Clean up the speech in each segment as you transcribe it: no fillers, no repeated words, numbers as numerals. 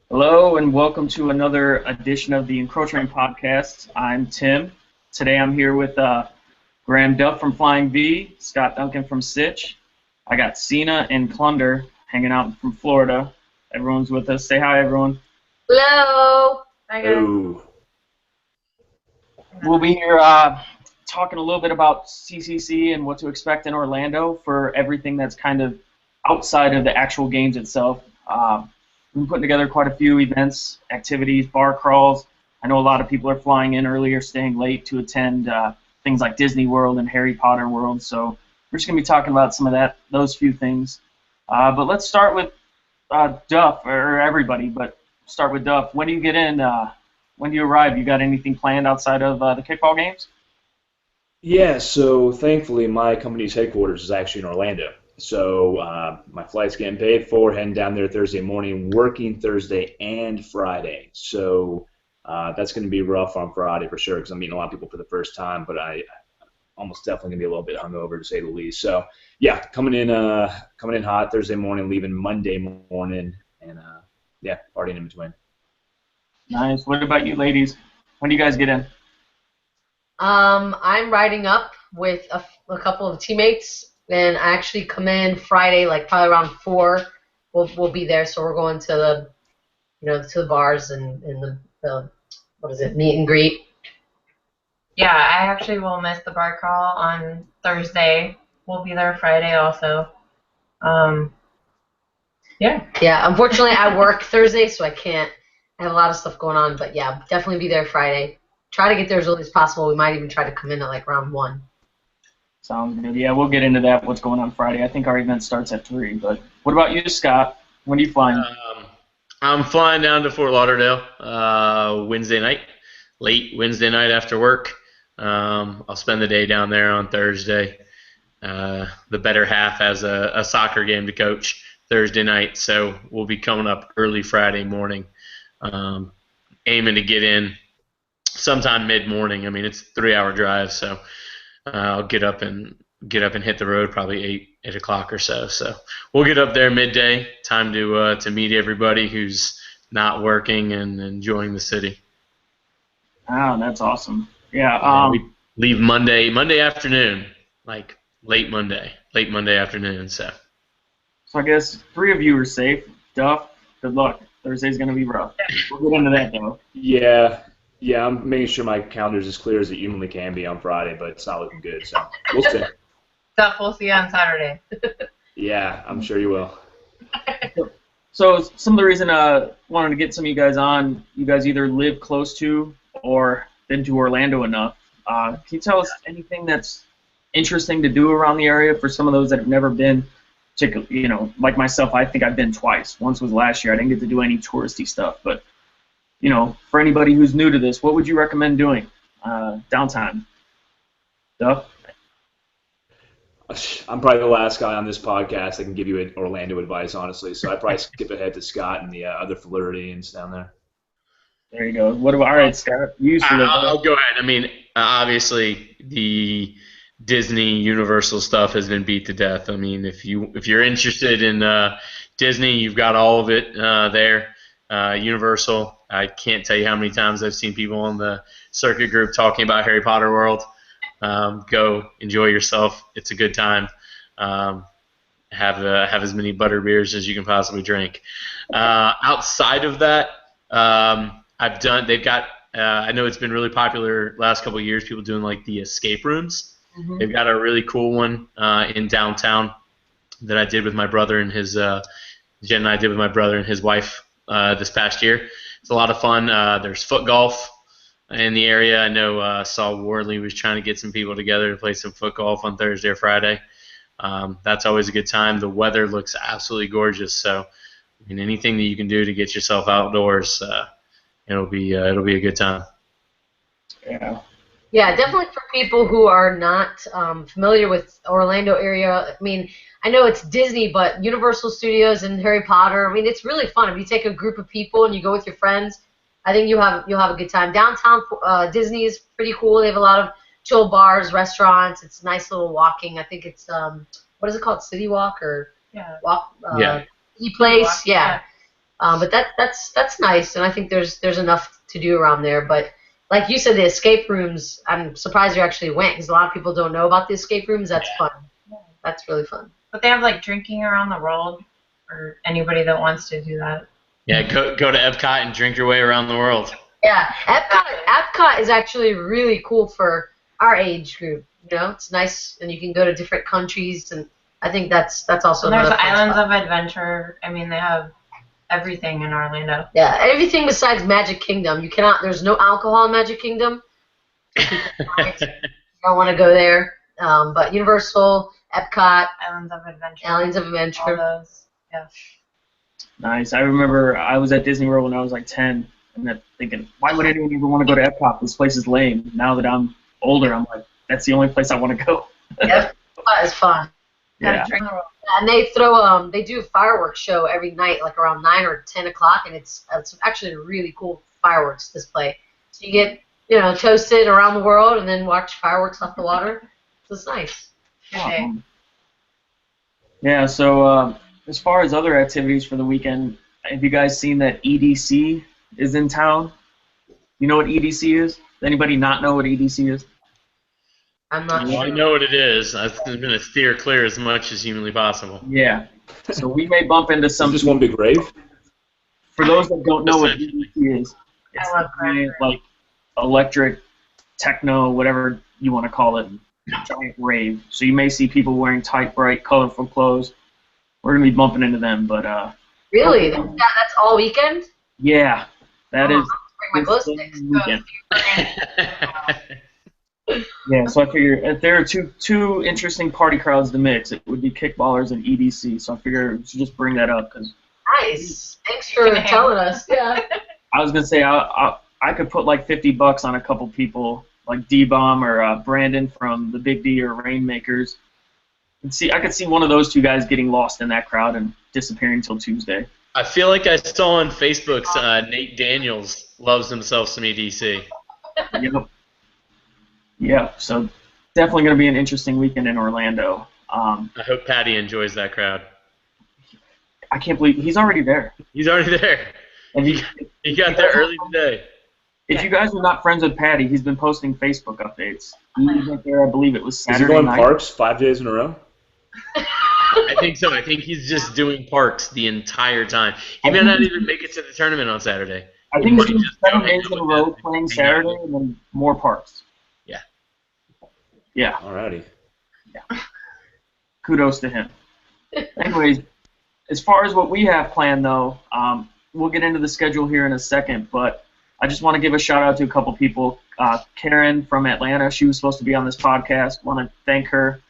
Hello and welcome to another edition of the Encroachment podcast. I'm Tim. Today I'm here with Graham Duff from Flying V, Scott Duncan from Sitch. I got Cena and Clunder hanging out from Florida. Everyone's with us. Say hi, everyone. Hello. Hi guys. Oh, We'll be here talking a little bit about CCC and what to expect in Orlando for everything that's kind of outside of the actual games itself. We've been putting together quite a few events, activities, bar crawls. I know a lot of people are flying in early or staying late to attend things like Disney World and Harry Potter World. So we're just going to be talking about some of those few things. But let's start with Duff, or everybody, but start with Duff. When do you get in? When do you arrive? You got anything planned outside of the kickball games? yeah. So thankfully, my company's headquarters is actually in Orlando. So my flight's getting paid for, heading down there Thursday morning, working Thursday and Friday. So that's going to be rough on Friday for sure because I'm meeting a lot of people for the first time, but I almost definitely going to be a little bit hungover to say the least. So yeah, coming in hot Thursday morning, leaving Monday morning, and yeah, partying in between. Nice. What about you, ladies? When do you guys get in? I'm riding up with a couple of teammates, and I actually come in Friday, like probably around 4. We'll be there, so we're going to the bars and the what is it, meet and greet. Yeah, I actually will miss the bar crawl on Thursday. We'll be there Friday also. Yeah. Yeah, unfortunately I work Thursday, so I can't. I have a lot of stuff going on, but yeah, definitely be there Friday. Try to get there as early as possible. We might even try to come in at like around 1. Sounds good. Yeah, we'll get into that, what's going on Friday. I think our event starts at 3. But what about you, Scott? When are you flying? I'm flying down to Fort Lauderdale Wednesday night, late Wednesday night after work. I'll spend the day down there on Thursday. The better half has a soccer game to coach Thursday night, so we'll be coming up early Friday morning, aiming to get in sometime mid-morning. I mean, it's a 3-hour drive, so I'll get up and hit the road probably 8 o'clock or so. So we'll get up there midday. Time to meet everybody who's not working and enjoying the city. Oh, that's awesome. Yeah. We leave Monday afternoon, like late Monday afternoon. So So I guess 3 of you are safe. Duff, good luck. Thursday's going to be rough. We'll get into that, though. Yeah, I'm making sure my calendar's as clear as it humanly can be on Friday, but it's not looking good, so we'll see. Stuff we'll see on Saturday. Yeah, I'm sure you will. So some of the reason I wanted to get some of you guys on, you guys either live close to or been to Orlando enough. Can you tell us anything that's interesting to do around the area for some of those that have never been? Particularly, like myself, I think I've been twice. Once was last year. I didn't get to do any touristy stuff, but for anybody who's new to this, what would you recommend doing downtime? Duff? I'm probably the last guy on this podcast that can give you Orlando advice, honestly, so I'd probably skip ahead to Scott and the other Floridians down there. There you go. All right, Scott. You used to live there. I'll go ahead. I mean, obviously the Disney Universal stuff has been beat to death. I mean, if you're interested in Disney, you've got all of it there. Universal. I can't tell you how many times I've seen people on the circuit group talking about Harry Potter World. Go enjoy yourself. It's a good time. Have as many butter beers as you can possibly drink. Outside of that, they've got. I know it's been really popular last couple of years. People doing like the escape rooms. Mm-hmm. They've got a really cool one in downtown that I did with my brother and his. Jen and I did with my brother and his wife this past year. It's a lot of fun. There's foot golf in the area. I know Saul Wardley was trying to get some people together to play some foot golf on Thursday or Friday. That's always a good time. The weather looks absolutely gorgeous. So, I mean, anything that you can do to get yourself outdoors, it'll be a good time. Yeah. Yeah, definitely for people who are not familiar with Orlando area. I mean, I know it's Disney, but Universal Studios and Harry Potter. I mean, it's really fun. If you take a group of people and you go with your friends, I think you'll have a good time. Downtown Disney is pretty cool. They have a lot of chill bars, restaurants. It's nice little walking. I think it's what is it called? City Walk or Yeah. Walk? Yeah. E-Place. Yeah. But that's nice, and I think there's enough to do around there. But like you said, the escape rooms, I'm surprised you actually went because a lot of people don't know about the escape rooms. That's fun. That's really fun. But they have like drinking around the world for anybody that wants to do that. Yeah, go to Epcot and drink your way around the world. Yeah, Epcot is actually really cool for our age group. You know, it's nice, and you can go to different countries, and I think that's also And there's another fun Islands spot. of Adventure. I mean, they have everything in Orlando. Yeah, everything besides Magic Kingdom. You cannot. There's no alcohol in Magic Kingdom. You don't want to go there. But Universal, Epcot, Islands of Adventure. Islands of All Adventure. those. Yeah. Nice. I remember I was at Disney World when I was like 10, and then thinking, why would anyone even want to go to Epcot? This place is lame. Now that I'm older, I'm like, that's the only place I want to go. Epcot is fun. Yeah. And they do a fireworks show every night, like around 9 or 10 o'clock, and it's actually a really cool fireworks display. So you get toasted around the world, and then watch fireworks off the water. So it's nice. Okay. Yeah. So as far as other activities for the weekend, have you guys seen that EDC is in town? You know what EDC is? Does anybody not know what EDC is? I'm not Well, I sure. know what it is. I'm going to steer clear as much as humanly possible. Yeah. So we may bump into Is some. this one big rave? For those that don't know what Essentially. EDC is, it's I love giant, like electric, techno, whatever you want to call it, giant rave. So you may see people wearing tight, bright, colorful clothes. We're gonna be bumping into them, but Really? That's all weekend? yeah, that is Bring my glow this sticks. weekend. Yeah, so I figure if there are two interesting party crowds to mix, it would be kickballers and EDC. So I figure we should just bring that up because Nice. Thanks for telling us. Yeah. I was gonna say I could put like $50 on a couple people like D-Bomb or Brandon from the Big D or Rainmakers. I could see one of those two guys getting lost in that crowd and disappearing till Tuesday. I feel like I saw on Facebook's Nate Daniels loves himself some EDC. Yep. Yeah, so definitely going to be an interesting weekend in Orlando. I hope Patty enjoys that crowd. I can't believe he's already there. He's already there. And He got there early today. if you guys are not friends with Patty, he's been posting Facebook updates. He went there, I believe it was Is he Saturday going night. parks 5 days in a row? I think so. I think he's just doing parks the entire time. He may not even make it to the tournament on Saturday. I think he's doing 7 days in a row playing Saturday and then more parks. Yeah. Yeah. Alrighty. Kudos to him. Anyways, as far as what we have planned, though, we'll get into the schedule here in a second, but I just want to give a shout out to a couple people. Karen from Atlanta, she was supposed to be on this podcast. Want to thank her.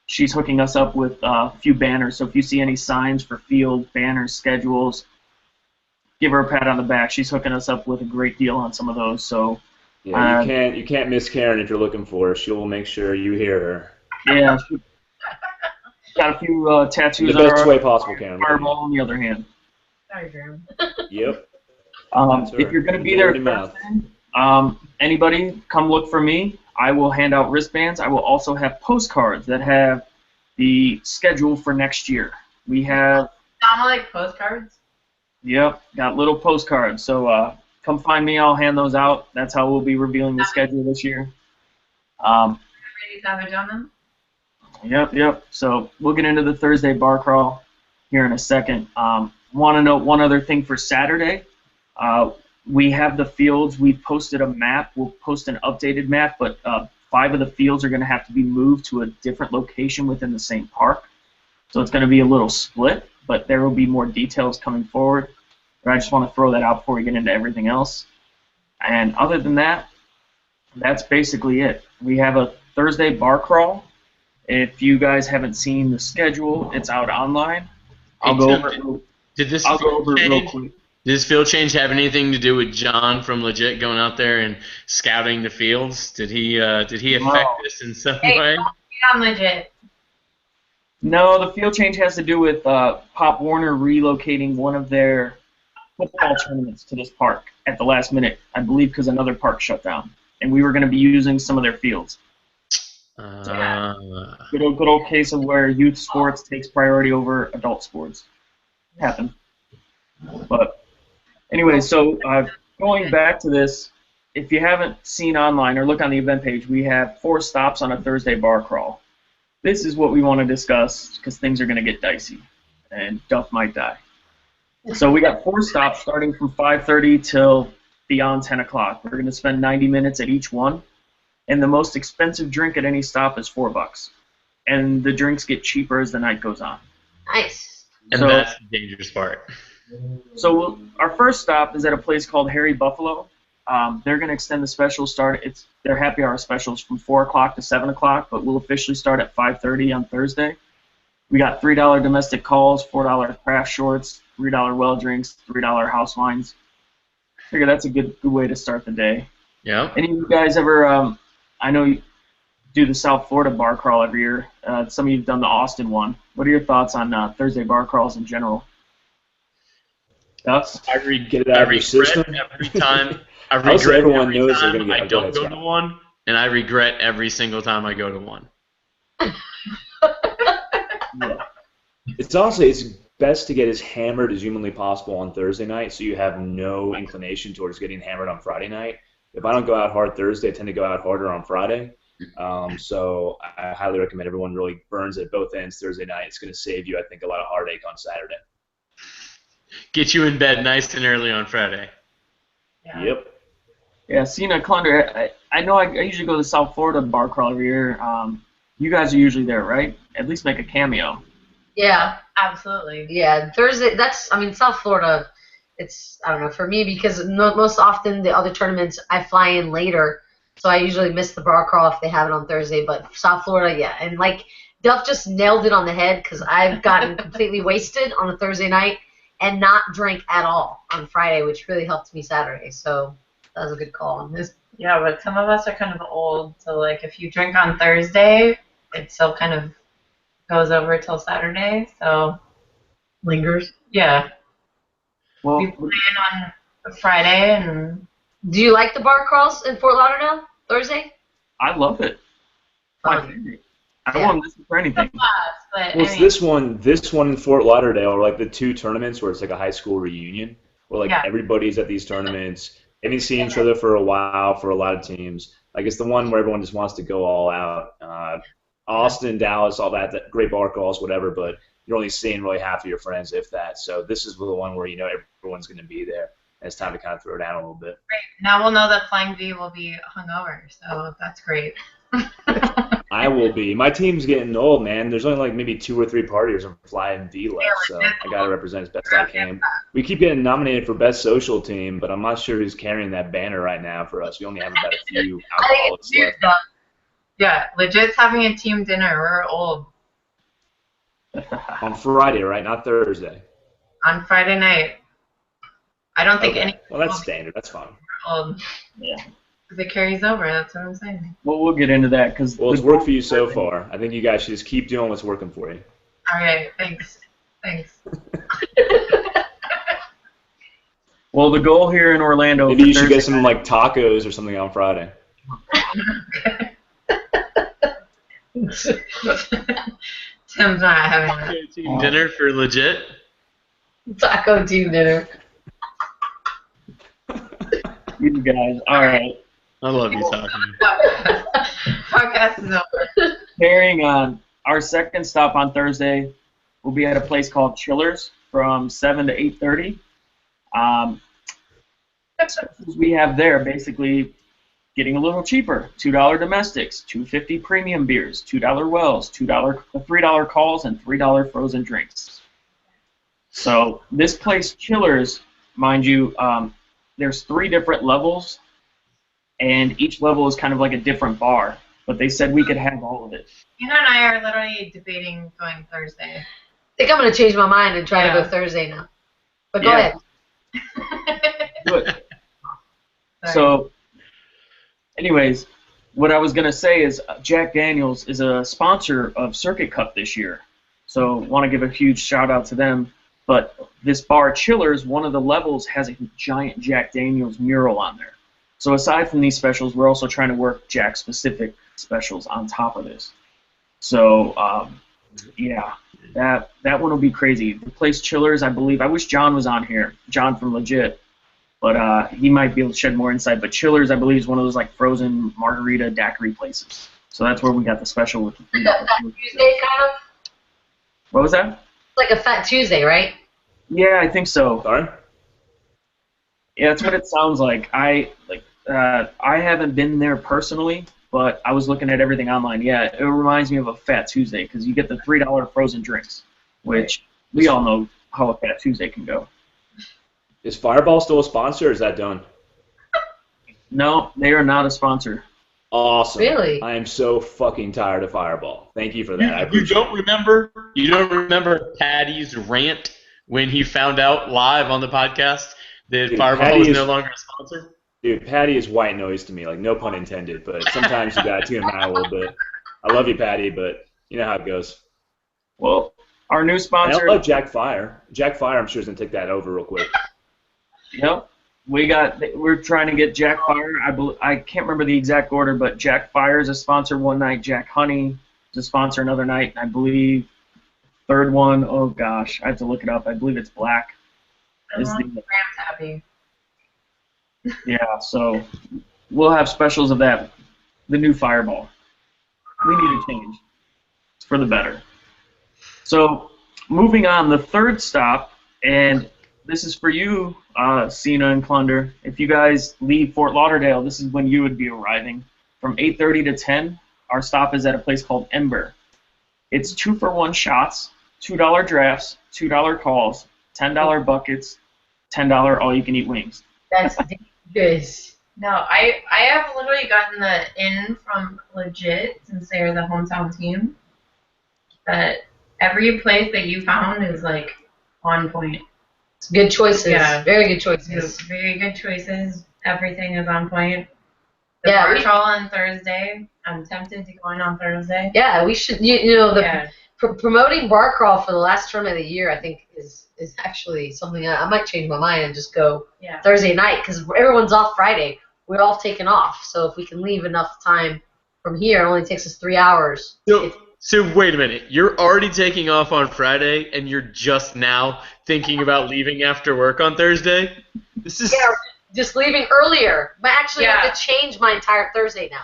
She's hooking us up with a few banners, so if you see any signs for field, banners, schedules, give her a pat on the back. She's hooking us up with a great deal on some of those. So Yeah, you can't miss Karen if you're looking for her. She will make sure you hear her. yeah, she got a few In tattoos the on best her way possible, Karen. fireball on the other hand. Sorry, Jeremy. Yep. That's her. If you're going to be there Dirty mouth. Thursday, anybody come look for me. I will hand out wristbands. I will also have postcards that have the schedule for next year. We have, Sound like postcards? yep, got little postcards. So come find me. I'll hand those out. That's how we'll be revealing the schedule this year. Everybody's Savage on them? Yep. So we'll get into the Thursday bar crawl here in a second. Want to note one other thing for Saturday. We have the fields. We've posted a map. We'll post an updated map, but 5 of the fields are going to have to be moved to a different location within the same park. So it's going to be a little split, but there will be more details coming forward. But I just want to throw that out before we get into everything else. And other than that, that's basically it. We have a Thursday bar crawl. If you guys haven't seen the schedule, it's out online. I'll go over it real quick. Did this field change have anything to do with John from Legit going out there and scouting the fields? Did he affect this in some way? I'm legit. No, the field change has to do with Pop Warner relocating one of their football tournaments to this park at the last minute, I believe because another park shut down. And we were going to be using some of their fields. Good old case of where youth sports takes priority over adult sports. Happened. But anyway, so going back to this, if you haven't seen online or look on the event page, we have 4 stops on a Thursday bar crawl. This is what we want to discuss because things are going to get dicey and Duff might die. So we got 4 stops starting from 5:30 till beyond 10 o'clock. We're going to spend 90 minutes at each one, and the most expensive drink at any stop is $4, and the drinks get cheaper as the night goes on. Nice. And So- that's the dangerous part. So our first stop is at a place called Harry Buffalo. They're going to extend the special start. It's their happy hour specials from 4 o'clock to 7 o'clock, but we'll officially start at 5:30 on Thursday. We got $3 domestic calls, $4 craft shorts, $3 well drinks, $3 house wines. Figure that's a good way to start the day. Yeah. Any of you guys ever? I know you do the South Florida bar crawl every year. Some of you've done the Austin one. What are your thoughts on Thursday bar crawls in general? Duff? Get it out of your system. Every time. I Also, regret everyone every knows they're time gonna get- I go don't ahead, go Scott. to one, and I regret every single time I go to one. Yeah. It's best to get as hammered as humanly possible on Thursday night, so you have no inclination towards getting hammered on Friday night. If I don't go out hard Thursday, I tend to go out harder on Friday. So I highly recommend everyone really burns at both ends Thursday night. It's going to save you, I think, a lot of heartache on Saturday. Get you in bed nice and early on Friday. Yeah. Yep. Yeah, Cena Clunder, I know I usually go to the South Florida bar crawl every year. You guys are usually there, right? At least make a cameo. Yeah. Absolutely. Yeah, Thursday. South Florida. It's I don't know for me because most often the other tournaments I fly in later, so I usually miss the bar crawl if they have it on Thursday. But South Florida, yeah, and like Duff just nailed it on the head because I've gotten completely wasted on a Thursday night and not drank at all on Friday, which really helped me Saturday. So that was a good call on this. Yeah, but some of us are kind of old, so like if you drink on Thursday, it still kind of goes over till Saturday. So Lingers. yeah, Well, we plan on Friday, and Do you like the bar crawls in Fort Lauderdale Thursday? I love it. My Fun. favorite. I won't miss it for anything. but Well, it's this one in Fort Lauderdale, or like the 2 tournaments where it's like a high school reunion, where like Yeah. everybody's at these tournaments, haven't seen each other for a while for a lot of teams. Like it's the one where everyone just wants to go all out. Austin, Dallas, all that great bar calls, whatever, but you're only seeing really half of your friends, if that. So this is the one where you know everyone's going to be there. And it's time to kind of throw down a little bit. now we'll know that Flying V will be hungover, so that's great. I will be. My team's getting old, man. There's only like maybe 2 or 3 partiers on Flying V left, so I got to represent as best I can. We keep getting nominated for Best Social Team, but I'm not sure who's carrying that banner right now for us. We only have about a few I think alcoholics it's you, left. Duff. Yeah, legit's having a team dinner. We're old On Friday, right? Not Thursday. on Friday night. I don't think Okay. any Well, that's standard. That's fine. old. Yeah. If it carries over, that's what I'm saying. Well, we'll get into that because Well, it's worked for you so far. I think you guys should just keep doing what's working for you. All right, thanks. Well, the goal here in Orlando. Maybe for you should get Thursday some like tacos or something on Friday. Tim's not having it. Team dinner for legit. Taco team dinner. You guys, all right. I love you talking. Podcast is over. Carrying on, our second stop on Thursday will be at a place called Chillers from 7 to 8:30. Specials we have there basically getting a little cheaper. $2 domestics, $2.50 premium beers, $2 wells, $3 calls, and $3 frozen drinks. So this place, Chillers, mind you, there's 3 different levels, and each level is kind of like a different bar. But they said we could have all of it. Tina and I are literally debating going Thursday. I think I'm going to change my mind and try to Yeah. go Thursday now. But go Yeah. ahead. Good. So, anyways, what I was going to say is Jack Daniels is a sponsor of Circuit Cup this year. So, want to give a huge shout out to them. But this bar, Chillers, one of the levels has a giant Jack Daniels mural on there. So, aside from these specials, we're also trying to work Jack-specific specials on top of this. So, yeah. That one will be crazy. The place Chillers, I believe. I wish John was on here. John from Legit. But he might be able to shed more insight. But Chillers, I believe, is one of those like frozen margarita daiquiri places. So that's where we got the special with the $3. Fat Tuesday kind of? What was that? It's like a Fat Tuesday, right? Yeah, I think so. Sorry? Yeah, that's what it sounds like. I haven't been there personally, but I was looking at everything online. Yeah, it reminds me of a Fat Tuesday because you get the $3 frozen drinks, which we all know how a Fat Tuesday can go. Is Fireball still a sponsor, or is that done? No, they are not a sponsor. Awesome. Really? I am so fucking tired of Fireball. Thank you for that. I You appreciate don't remember? You don't remember Patty's rant when he found out live on the podcast that Dude, Fireball Patty was is- no longer a sponsor? Dude, Patty is white noise to me, like no pun intended, but sometimes you gotta tune him out a little bit. I love you, Patty, but you know how it goes. Well, our new And sponsor. I love Jack Fire. Jack Fire, I'm sure, is gonna take that over real quick. Yep. We're trying to get Jack Fire. I can't remember the exact order, but Jack Fire is a sponsor one night. Jack Honey is a sponsor another night. And I believe third one, oh gosh, I have to look it up. I believe it's Black. Is the, Graham's happy. yeah, so we'll have specials of that. The new Fireball. We need a change. It's for the better. So moving on, the third stop, and this is for you, Cena and Clunder. If you guys leave Fort Lauderdale, this is when you would be arriving. From 8:30 to 10, our stop is at a place called Ember. It's 2-for-1 shots, $2 drafts, $2 calls, $10 buckets, $10 all-you-can-eat wings. That's dangerous. No, I have literally gotten the in from Legit since they're the hometown team. That every place that you found is like on point. Good choices. Yeah. Very good choices. Very good choices. Everything is on point. The Yeah, bar crawl on Thursday. I'm tempted to go in on Thursday. Yeah, we should. You know, the Yeah. promoting bar crawl for the last tournament of the year, I think, is actually something I might change my mind and just go Yeah. Thursday night because everyone's off Friday. We're all taken off, so if we can leave enough time from here, it only takes us 3 hours. So wait a minute. You're already taking off on Friday, and you're just now thinking about leaving after work on Thursday? This is Yeah, just leaving earlier. But actually, I Yeah. have to change my entire Thursday now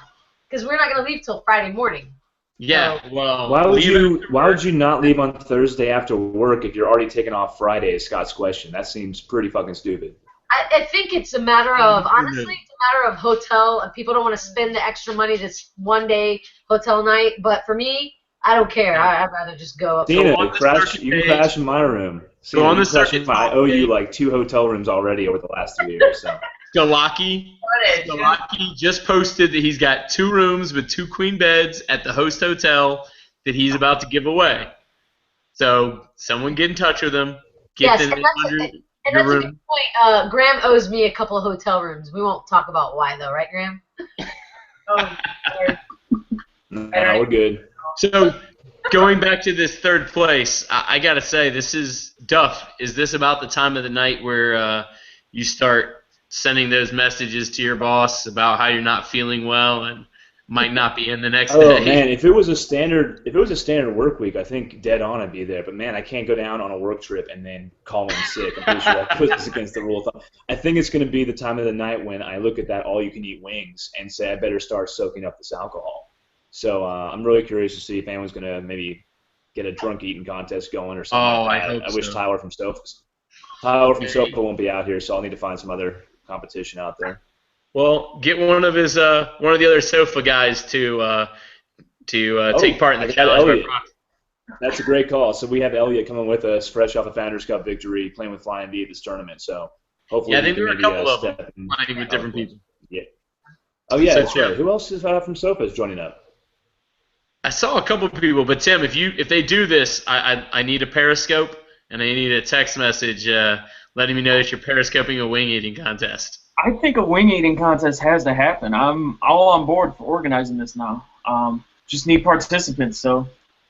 because we're not going to leave till Friday morning. yeah. Well, Why would leave you not leave on Thursday after work if you're already taking off Friday? Is Scott's question. That seems pretty fucking stupid. I think it's a matter of, honestly, it's a matter of hotel. People don't want to spend the extra money this one-day hotel night. But for me, I don't care. I'd rather just go up. Tina, on the crash. circuit You can page- crash in my room. Go on you the can crash circuit in my- I owe you page. like 2 hotel rooms already over the last 3 years. So. Galaki just posted that he's got 2 rooms with 2 queen beds at the host hotel that he's about to give away. So someone get in touch with him. Get Yes, them and that's under and your that's a room. good point. Graham owes me a couple of hotel rooms. We won't talk about why, though, right, Graham? Oh, Lord. No, we're good. So going back to this third place, I got to say, this is Duff. Is this about the time of the night where you start sending those messages to your boss about how you're not feeling well and might not be in the next Oh day? man, if it was a standard work week, I think dead on I'd be there. But man, I can't go down on a work trip and then call in sick. I'm pretty sure that puts against the rule of thumb. I think it's going to be the time of the night when I look at that all-you-can-eat wings and say I better start soaking up this alcohol. So I'm really curious to see if anyone's going to maybe get a drunk eating contest going or something. Oh, like I that. hope I wish so. Tyler from Stofa won't be out here, so I'll need to find some other competition out there. Well, get one of the other sofa guys to take part in I the got challenge. Elliot. That's a great call. So we have Elliot coming with us, fresh off a Founders Cup victory, playing with Flying V at this tournament. So hopefully, Yeah, I think we there can were a maybe, couple of them step in- playing with different people. Yeah. Oh yeah, So, that's right. Tim- Who else is from Sofas joining up? I saw a couple of people, but Tim, if they do this, I need a Periscope and I need a text message letting me know that you're Periscoping a wing eating contest. I think a wing eating contest has to happen. I'm all on board for organizing this now. Just need participants, so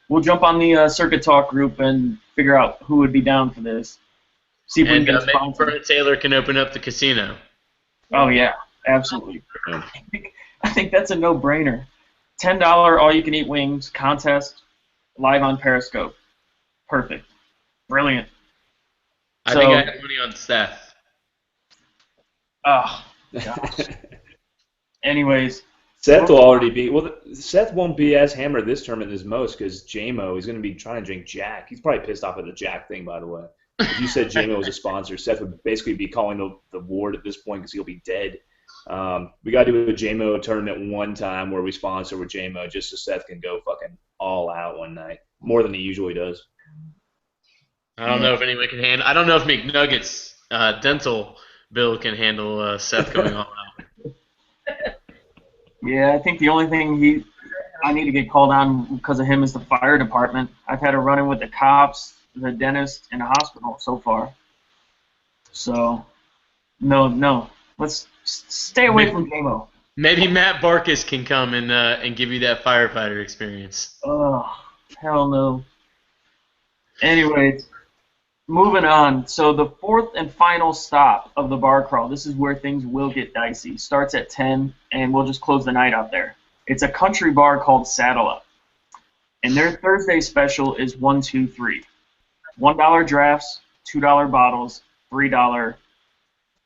we'll jump on the Circuit Talk group and figure out who would be down for this. See if we And can get a maybe sponsor. Bernard Taylor can open up the casino. Oh yeah, absolutely. Yeah. I think that's a no-brainer. $10 all-you-can-eat wings contest live on Periscope. Perfect. Brilliant. I think I have money on Seth. Oh, gosh. Anyways. Seth will already be. Well, Seth won't be as hammered this tournament as most because JMO is going to be trying to drink Jack. He's probably pissed off at the Jack thing, by the way. If you said JMO was a sponsor, Seth would basically be calling the ward at this point because he'll be dead. We got to do a JMO tournament one time where we sponsor with JMO just so Seth can go fucking all out one night, more than he usually does. I don't know if anyone can handle. I don't know if McNuggets dental bill can handle Seth going all out. Yeah, I think the only thing I need to get called on because of him is the fire department. I've had a run-in with the cops, the dentist, and the hospital so far. So, no. Let's stay away from JMO. Maybe Matt Barkus can come and give you that firefighter experience. Oh, hell no. Anyways, moving on. So the fourth and final stop of the bar crawl, this is where things will get dicey. Starts at 10, and we'll just close the night out there. It's a country bar called Saddle Up. And their Thursday special is 1, 2, 3. $1 drafts, $2 bottles, $3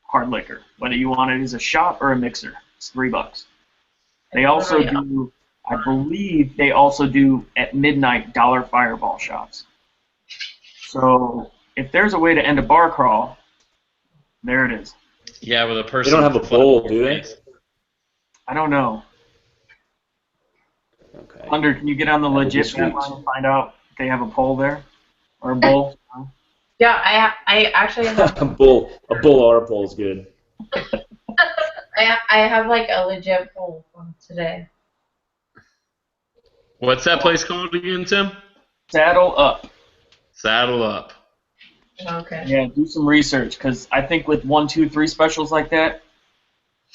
hard liquor. Whether you want it as a shot or a mixer, it's $3. They also do, I believe they also do at midnight $1 fireball shots. So if there's a way to end a bar crawl, there it is. Yeah, with a person. They don't have a bowl, do they? I don't know. Okay. Hunter, can you get on the legit line and find out if they have a pole there? Or a bowl? Yeah, I actually have a bull or a pole is good. I have like a legit poll from today. What's that place called again, Tim? Saddle Up. Saddle Up. Okay. Yeah, do some research, because I think with 1, 2, 3 specials like that,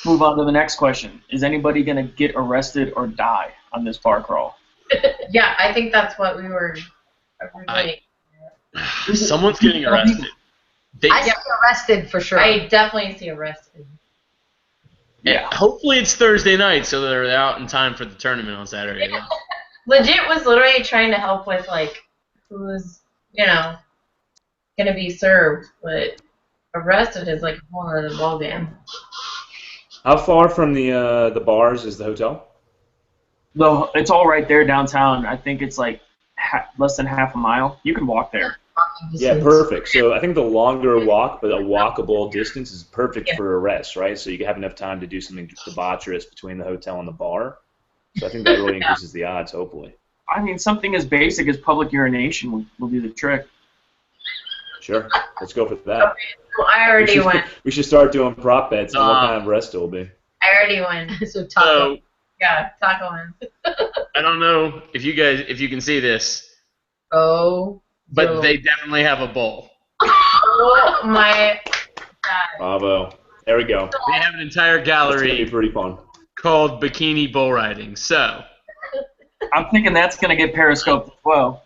move on to the next question. Is anybody going to get arrested or die on this bar crawl? Yeah, I think that's what we were originally. Someone's getting arrested. I see arrested for sure. I definitely see arrested. Yeah. Hopefully it's Thursday night, so they're out in time for the tournament on Saturday. Yeah. Legit was literally trying to help with like who's gonna be served, but arrested is like a whole other ballgame. How far from the bars is the hotel? No, it's all right there downtown. I think it's like less than half a mile. You can walk there. Yeah, perfect. So I think the longer walk, but a walkable distance is perfect for arrest, right? So you can have enough time to do something debaucherous between the hotel and the bar. So I think that really increases the odds, hopefully. I mean, something as basic as public urination will do the trick. Sure. Let's go for that. Well, I already went. We should start doing prop bets on what kind of arrest it will be. I already went. So taco. Yeah, taco wins. I don't know if you can see this, Oh. but they definitely have a bowl. Oh my god. Bravo. There we go. They have an entire It's going to gallery be pretty fun. called Bikini Bull Riding. So I'm thinking that's going to get periscoped as well.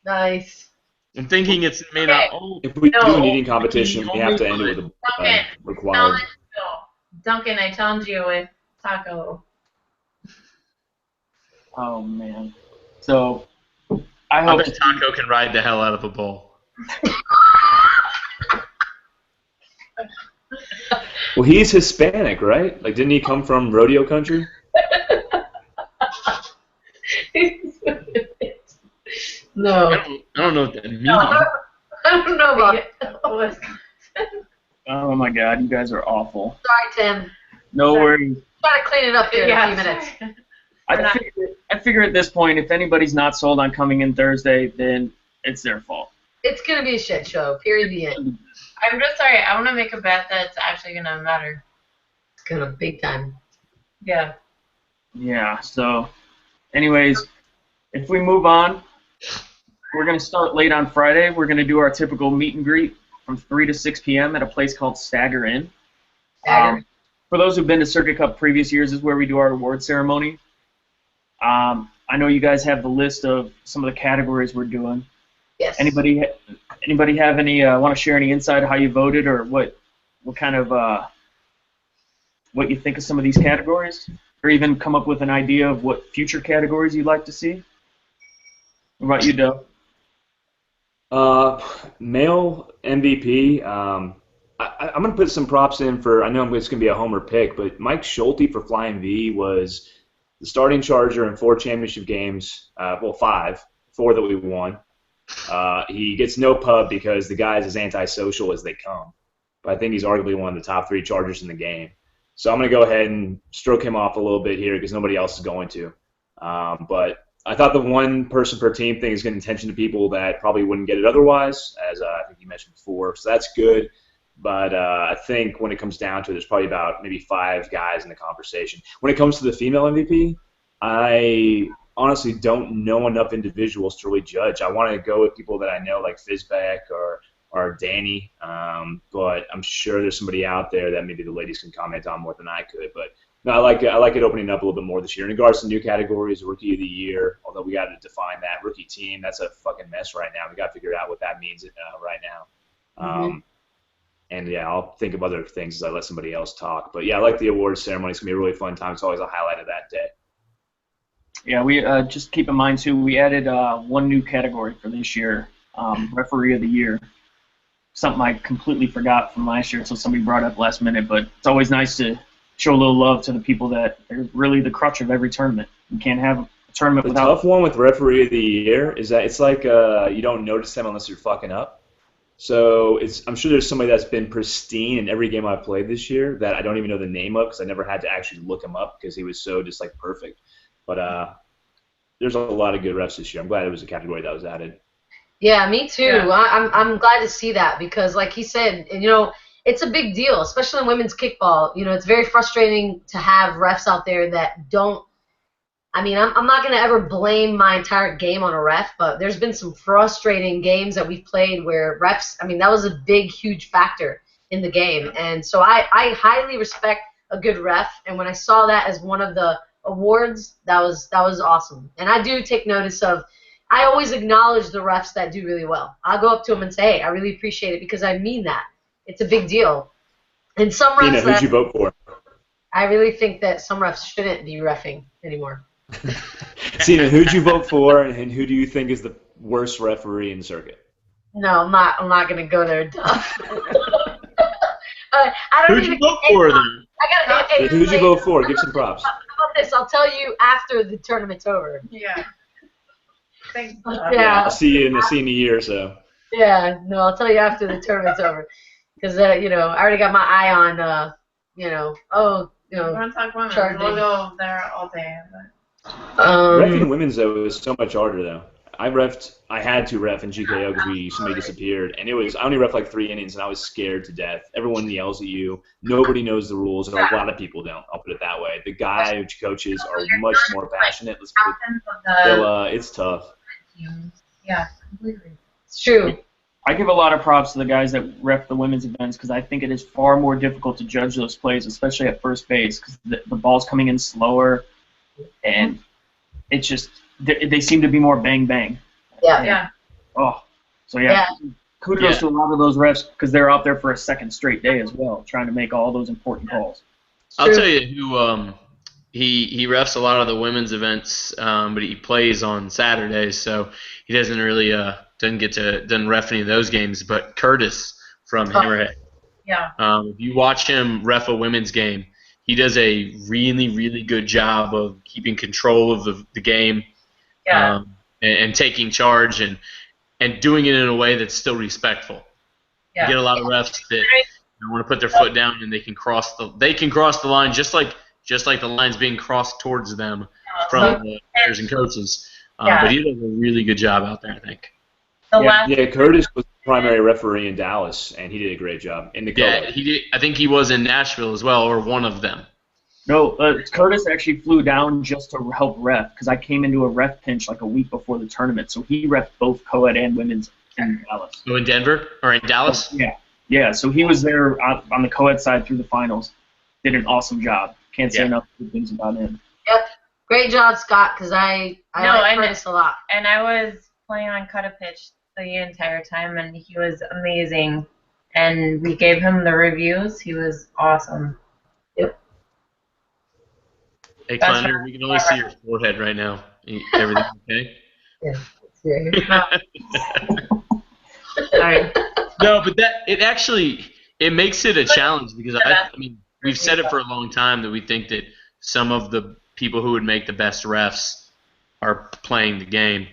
Nice. I'm thinking it may not. Oh, If we do an eating competition, we have to end it with a required. Duncan, I challenge you with taco. Oh, man. So, I I hope bet Taco can ride the hell out of a bull. Well, he's Hispanic, right? Like, didn't he come from rodeo country? No. I don't know what that means. I don't know about it. Oh, my God. You guys are awful. Sorry, Tim. No worries. Try to clean it up here in a few minutes. I figure at this point, if anybody's not sold on coming in Thursday, then it's their fault. It's going to be a shit show. Period. The end. I'm just sorry. I want to make a bet that's actually going to matter. It's going to big time. Yeah. Yeah, so anyways, if we move on, we're going to start late on Friday. We're going to do our typical meet and greet from 3 to 6 p.m. at a place called Stagger Inn. For those who've been to Circuit Cup previous years, is where we do our award ceremony. I know you guys have the list of some of the categories we're doing. Yes. Anybody have any want to share any insight how you voted or what kind of what you think of some of these categories, or even come up with an idea of what future categories you'd like to see? What about you, Doug? Uh, Male MVP. I'm going to put some props in for. I know it's going to be a homer pick, but Mike Schulte for Flying V was the starting Charger in 4 championship games. Well, four that we won. He gets no pub because the guy's as antisocial as they come. But I think he's arguably one of the top 3 Chargers in the game. So I'm going to go ahead and stroke him off a little bit here because nobody else is going to. But I thought the one person per team thing is getting attention to people that probably wouldn't get it otherwise, as I think you mentioned before. So that's good. But I think when it comes down to it, there's probably about maybe 5 guys in the conversation. When it comes to the female MVP, I honestly don't know enough individuals to really judge. I want to go with people that I know, like Fizbeck or Danny, but I'm sure there's somebody out there that maybe the ladies can comment on more than I could. But no, I like it opening up a little bit more this year. In regards to new categories, Rookie of the Year, although we got to define that. Rookie Team, that's a fucking mess right now. We got to figure out what that means right now. And yeah, I'll think of other things as I let somebody else talk. But yeah, I like the awards ceremony. It's gonna be a really fun time. It's always a highlight of that day. Yeah, we just keep in mind too. We added one new category for this year, Referee of the Year. Something I completely forgot from last year until somebody brought it up last minute. But it's always nice to show a little love to the people that are really the crutch of every tournament. You can't have a tournament The without. tough one with Referee of the Year is that it's like you don't notice them unless you're fucking up. So I'm sure there's somebody that's been pristine in every game I've played this year that I don't even know the name of because I never had to actually look him up because he was so just like perfect. But there's a lot of good refs this year. I'm glad it was a category that was added. Yeah, me too. Yeah. I'm glad to see that because, like he said, it's a big deal, especially in women's kickball. It's very frustrating to have refs out there that don't. I mean, I'm not going to ever blame my entire game on a ref, but there's been some frustrating games that we've played where refs, I mean, that was a big, huge factor in the game. And so I highly respect a good ref, and when I saw that as one of the awards, that was awesome. And I do take notice of, I always acknowledge the refs that do really well. I'll go up to them and say, hey, I really appreciate it because I mean that. It's a big deal. And some refs Tina, who'd you vote for? I really think that some refs shouldn't be reffing anymore. Tina, who'd you vote for, and who do you think is the worst referee in the circuit? No, I'm not gonna go there, Duff. I don't Who'd even. you vote for then? Who'd you vote for? Give some props. How about this? I'll tell you after the tournament's over. Yeah. Thanks. Yeah. I'll see you in a year or so. Yeah, no, I'll tell you after the tournament's over, because I already got my eye on We want to talk women. Charging. We'll go there all day. Reffing women's though is so much harder though. I had to ref in GKO because somebody disappeared, and I only ref like 3 innings, and I was scared to death. Everyone yells at you. Nobody knows the rules, or a lot of people don't. I'll put it that way. The guy who coaches are much more passionate. It's tough. Yeah, completely. It's true. I give a lot of props to the guys that ref the women's events because I think it is far more difficult to judge those plays, especially at first base, because the ball's coming in slower, and it's just they seem to be more bang bang. Yeah. Yeah. Oh, so kudos to a lot of those refs because they're out there for a second straight day as well, trying to make all those important calls. I'll tell you who he refs a lot of the women's events, but he plays on Saturdays, so he doesn't really doesn't ref any of those games. But Curtis from Hammerhead, Yeah. if you watch him ref a women's game, he does a really, really good job of keeping control of the game, Yeah. and taking charge and doing it in a way that's still respectful. Yeah. You get a lot of refs that want to put their foot down and they can cross the line just like the line's being crossed towards them from the players and coaches. But he does a really good job out there, I think. Yeah, Curtis was the primary referee in Dallas, and he did a great job in the Yeah, co-ed. he did. I think he was in Nashville as well, or one of them. No, Curtis actually flew down just to help ref because I came into a ref pinch like a week before the tournament, so he refed both co-ed and women's in Dallas. Oh, in Denver or in Dallas? Yeah. So he was there on the co-ed side through the finals. Did an awesome job. Can't say enough good things about him. Yep. Great job, Scott, because I like Curtis a lot. And I was playing on cut a pitch the entire time, and he was amazing. And we gave him the reviews. He was awesome. Yep. Hey, Kleiner, we can only see your forehead right now. Everything okay? Yeah. Sorry. No, but it makes it a challenge because I mean we've said it for a long time that we think that some of the people who would make the best refs are playing the game.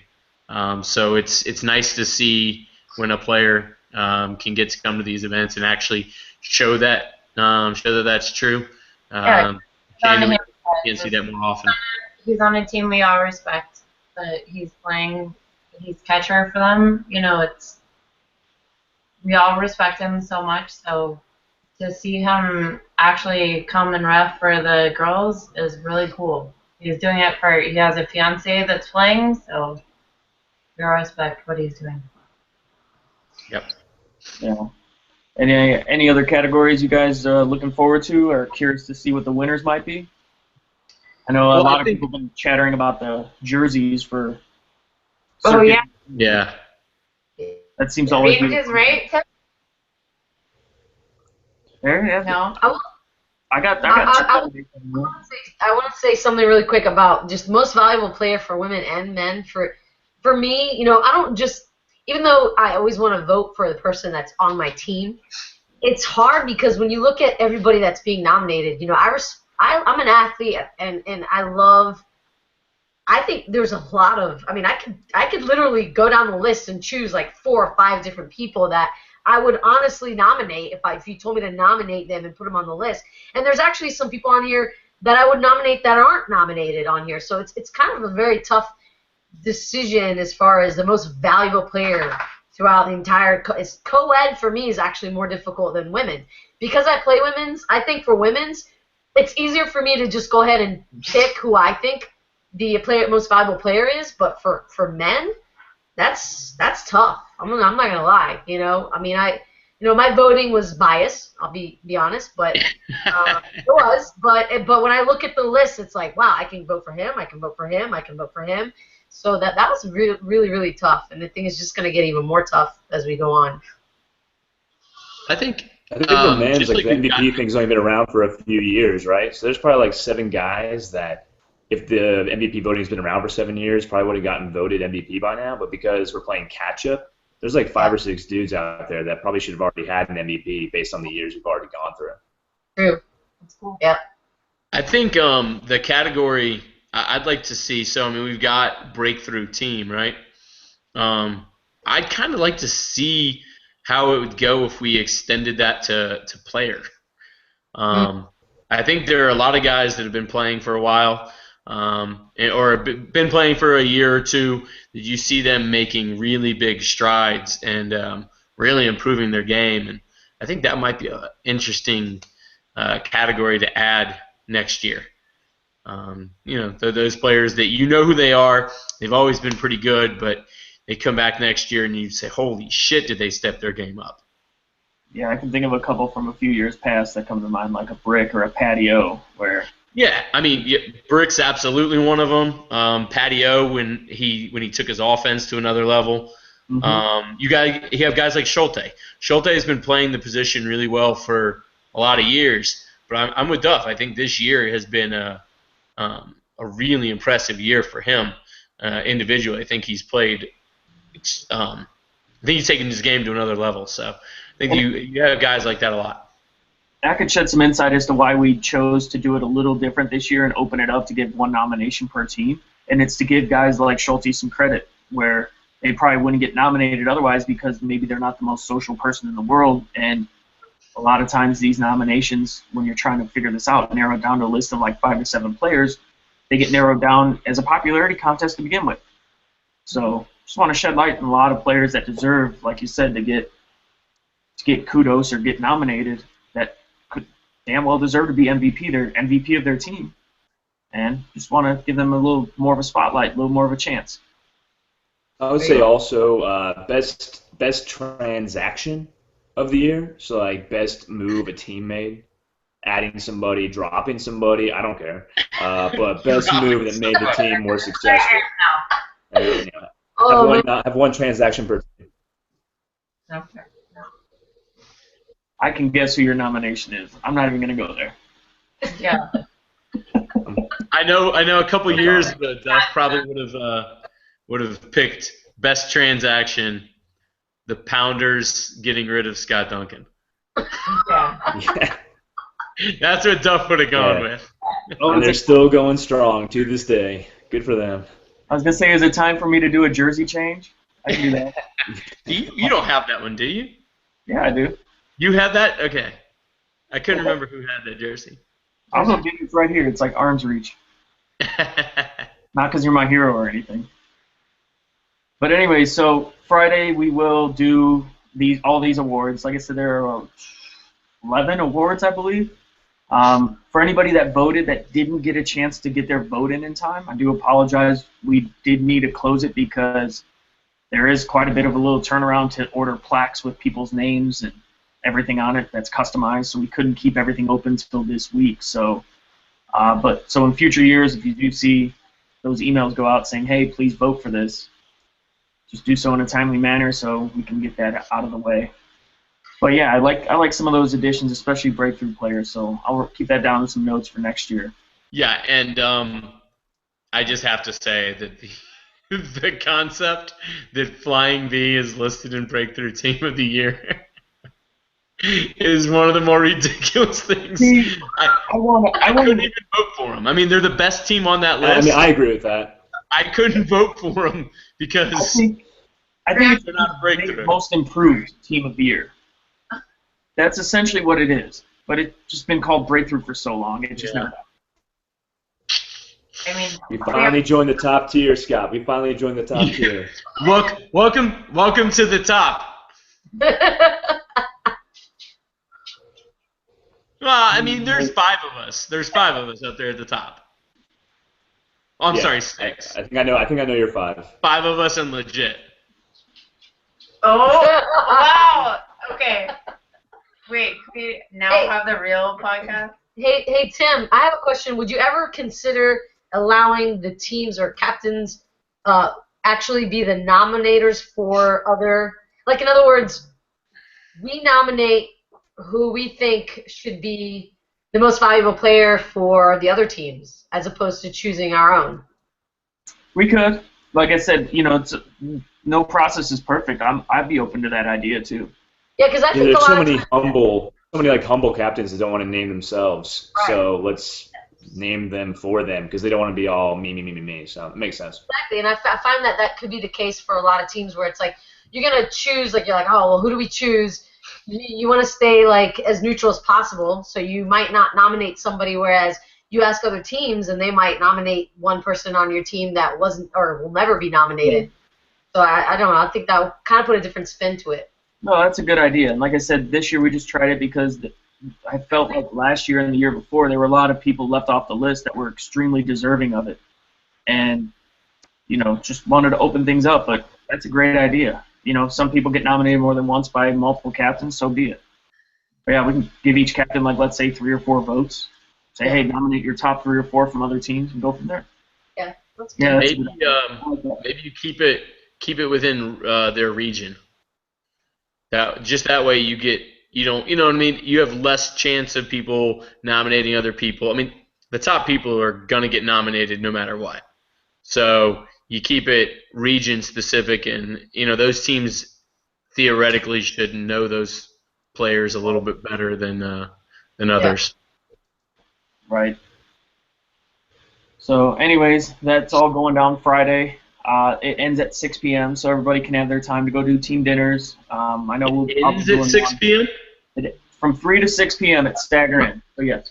So it's nice to see when a player can get to come to these events and actually show that that's true. Yeah, Shame on that we him. can't see that more often. He's on a team we all respect, but he's playing. He's catcher for them. You know, we all respect him so much. So to see him actually come and ref for the girls is really cool. He's doing it for. He has a fiance that's playing, so we all respect what he's doing. Yep. Yeah. Any other categories you guys are looking forward to or curious to see what the winners might be? I know a lot of people have been chattering about the jerseys for. Oh, yeah. Yeah. That seems always. Ranges, right? There, yeah. No. I got. I want to say something really quick about just most valuable player for women and men. For me, you know, I don't just, even though I always want to vote for the person that's on my team, it's hard because when you look at everybody that's being nominated, you know, I'm an athlete and I think there's a lot of, I mean, I could literally go down the list and choose like 4 or 5 different people that I would honestly nominate if you told me to nominate them and put them on the list. And there's actually some people on here that I would nominate that aren't nominated on here. So it's kind of a very tough decision as far as the most valuable player throughout the entire co-ed for me is actually more difficult than women. Because I play women's, I think for women's, it's easier for me to just go ahead and pick who I think the most valuable player is, but for men, that's tough. I'm not gonna lie. You know, I mean, my voting was biased. I'll be honest, but it was. But when I look at the list, it's like, wow, I can vote for him. I can vote for him. I can vote for him. So that was really, really, really tough, and the thing is just gonna get even more tough as we go on. I think for men's, like the MVP thing's only been around for a few years, right? So there's probably like 7 guys that, if the MVP voting has been around for 7 years, probably would have gotten voted MVP by now. But because we're playing catch up, there's like 5 or 6 dudes out there that probably should have already had an MVP based on the years we've already gone through. True. That's cool. Yeah. I think the category I'd like to see. So I mean, we've got breakthrough team, right? I'd kind of like to see how it would go if we extended that to player. I think there are a lot of guys that have been playing for a while, or been playing for a year or two. That you see them making really big strides and really improving their game, and I think that might be an interesting category to add next year. You know, those players that you know who they are, they've always been pretty good, but they come back next year and you say, holy shit, did they step their game up? Yeah, I can think of a couple from a few years past that come to mind, like a Brick or a Patio, where... Yeah, I mean, Brick's absolutely one of them. Patio, when he took his offense to another level. Mm-hmm. You have guys like Schulte. Schulte has been playing the position really well for a lot of years, but I'm with Duff. I think this year has been a really impressive year for him individually. I think he's played. I think he's taken his game to another level. So I think you have guys like that a lot. I could shed some insight as to why we chose to do it a little different this year and open it up to give 1 nomination per team. And it's to give guys like Schulte some credit where they probably wouldn't get nominated otherwise because maybe they're not the most social person in the world. And a lot of times these nominations, when you're trying to figure this out, narrow down to a list of like 5 or 7 players, they get narrowed down as a popularity contest to begin with. So just want to shed light on a lot of players that deserve, like you said, to get kudos or get nominated that could damn well deserve to be MVP. They're MVP of their team. And just want to give them a little more of a spotlight, a little more of a chance. I would say also best transaction of the year. So like best move a team made, adding somebody, dropping somebody, I don't care. But best move that made the team more successful. Have one transaction per team. Okay. I can guess who your nomination is. I'm not even going to go there. Yeah. I know. A couple years ago, Duff probably would have picked best transaction the Pounders getting rid of Scott Duncan. Yeah. Yeah. That's what Duff would have gone Yeah. with. Oh, And is they're it, still going strong to this day. Good for them. I was gonna say, is it time for me to do a jersey change? I can do that. You don't have that one, do you? Yeah, I do. You had that? Okay. I couldn't remember who had that jersey. I'll go get it. It's right here. It's like arm's reach. Not because you're my hero or anything. But anyway, so Friday we will do all these awards. Like I said, there are 11 awards, I believe. For anybody that voted that didn't get a chance to get their vote in time, I do apologize. We did need to close it because there is quite a bit of a little turnaround to order plaques with people's names and everything on it that's customized, so we couldn't keep everything open till this week. So in future years, if you do see those emails go out saying, hey, please vote for this, just do so in a timely manner so we can get that out of the way. But yeah, I like some of those additions, especially breakthrough players, so I'll keep that down in some notes for next year. Yeah, and I just have to say that the concept that Flying V is listed in Breakthrough Team of the Year is one of the more ridiculous things. I couldn't even vote for them. I mean, they're the best team on that list. I mean, I agree with that. I couldn't vote for them because I think it's they're not breakthrough. most improved team of the year. That's essentially what it is. But it's just been called breakthrough for so long. It just never. I mean, We finally joined the top tier, Scott. We finally joined the top tier. Welcome to the top. Well, I mean, there's 5 of us. There's 5 of us up there at the top. Oh, I'm sorry, 6. I think I know you're 5. 5 of us and legit. oh, wow. Okay. Wait, can we now have the real podcast? Hey, Tim, I have a question. Would you ever consider allowing the teams or captains actually be the nominators for other, like in other words, we nominate who we think should be the most valuable player for the other teams as opposed to choosing our own? We could. Like I said, no process is perfect. I'd be open to that idea too. Yeah, because I think There's a lot so of many times, humble captains that don't want to name themselves. Right. So let's name them for them because they don't want to be all me. So it makes sense. exactly, and I find that could be the case for a lot of teams where it's like you're gonna choose, like you're like, oh well, who do we choose? You want to stay like as neutral as possible, so you might not nominate somebody, whereas you ask other teams and they might nominate one person on your team that wasn't or will never be nominated. Yeah. So I don't know. I think that will kind of put a different spin to it. No, that's a good idea. And like I said, this year we just tried it because I felt like last year and the year before there were a lot of people left off the list that were extremely deserving of it. And, just wanted to open things up. But that's a great idea. Some people get nominated more than once by multiple captains, so be it. But yeah, we can give each captain, like, let's say 3 or 4 votes. Say, hey, nominate your top 3 or 4 from other teams and go from there. Yeah, that's good. Yeah, Maybe you keep it within their region. That way you get you know what I mean. You have less chance of people nominating other people. I mean, the top people are gonna get nominated no matter what. So you keep it region specific, and those teams theoretically should know those players a little bit better than others. Right. So, anyways, that's all going down Friday. It ends at 6 p.m., so everybody can have their time to go do team dinners. I know It ends at 6 p.m.? From 3 to 6 p.m. it's staggering. So, yes.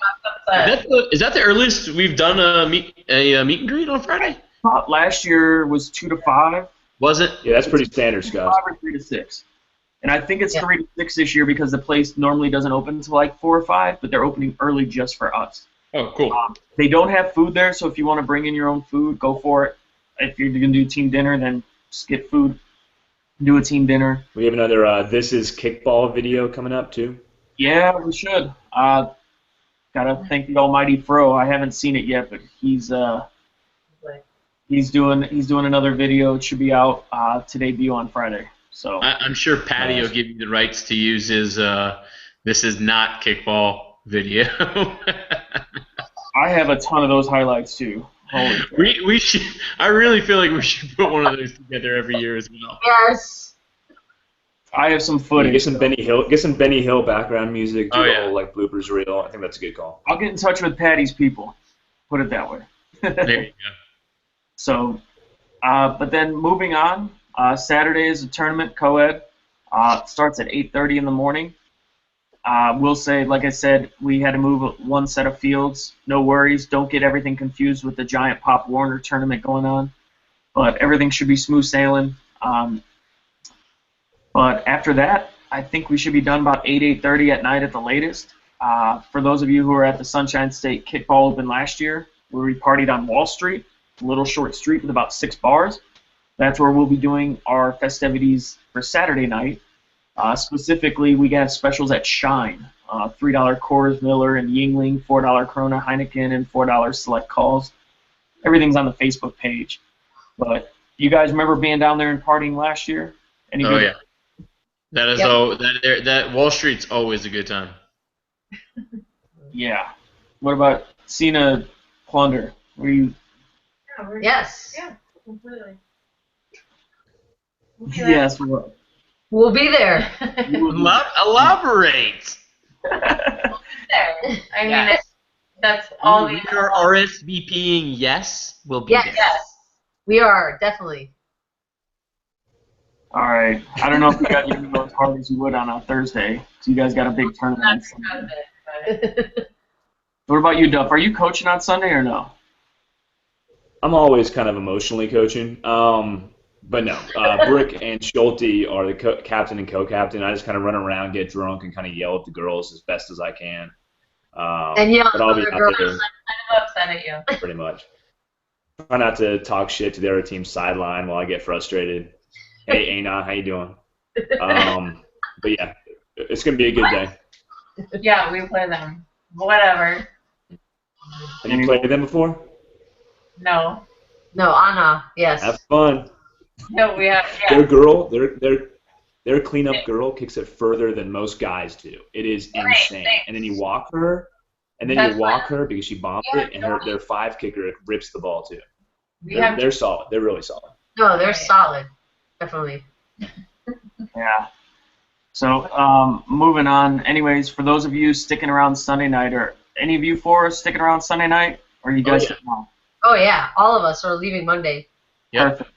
Is that the earliest we've done a meet and greet on Friday? Last year was 2 to 5. Was it? Yeah, that's pretty standard, Scott. 5 or 3 to 6. And I think it's 3 to 6 this year because the place normally doesn't open until like 4 or 5, but they're opening early just for us. Oh, cool. They don't have food there, so if you want to bring in your own food, go for it. If you're going to do team dinner, then just get food, do a team dinner. We have another This Is Kickball video coming up, too. Yeah, we should. Got to thank the almighty Fro. I haven't seen it yet, but he's doing another video. It should be out to debut on Friday. So I'm sure Patty will give you the rights to use his This Is Not Kickball video. I have a ton of those highlights, too. We should. I really feel like we should put one of those together every year as well. Yes. I have some Yeah, footage. get some Benny Hill background music, do Oh, the yeah. whole like bloopers reel. I think that's a good call. I'll get in touch with Patty's people. Put it that way. There you go. So, but then moving on, Saturday is a tournament, co-ed. It starts at 8:30 in the morning. We'll say, like I said, we had to move one set of fields. No worries. Don't get everything confused with the giant Pop Warner tournament going on. But everything should be smooth sailing. But after that, I think we should be done about 8:30 at night at the latest. For those of you who were at the Sunshine State Kickball Open last year, where we partied on Wall Street, a little short street with about 6 bars, that's where we'll be doing our festivities for Saturday night. Specifically, we got specials at Shine, $3 Coors Miller and Yingling, $4 Corona Heineken, and $4 Select Calls. Everything's on the Facebook page. But you guys remember being down there and partying last year? Any Oh good? yeah. That is that Wall Street's always a good time. Yeah. What about Cena Plunder? Were you? Yes. Yeah, completely. Yes. Well, We'll be there. Elaborate. There. I mean, Yes. that's all we We are RSVPing. Yes, we'll be Yes. there. Yes. We are, definitely. all right. I don't know if you guys are going to go as hard as you would on a Thursday, because you guys got a big tournament on That's Sunday. out of it, but What about you, Duff? Are you coaching on Sunday or no? I'm always kind of emotionally coaching. But no, Brick and Schulte are the captain and co-captain. I just kind of run around, get drunk, and kind of yell at the girls as best as I can. And yell But at I'll be other out girls. there I'm upset at you. pretty much. Try not to talk shit to the other team's sideline while I get frustrated. Hey, Anon, how you doing? But yeah, it's gonna be a good day. Yeah, we play them. Whatever. Have you played them before? No. No, Anna, yes. Have fun. No, we have. Their Yeah. girl, their cleanup girl kicks it further than most guys do. It is insane. thanks. And then you walk her, and then That's you walk her because she bombed it, and their 5 kicker rips the ball too. We have. They're solid. They're really solid. No, they're solid. Definitely. Yeah. So moving on. Anyways, for those of you sticking around Sunday night, or any of you four sticking around Sunday night, or you guys yeah. sticking around? Oh, yeah. All of us are leaving Monday. Yep. Perfect.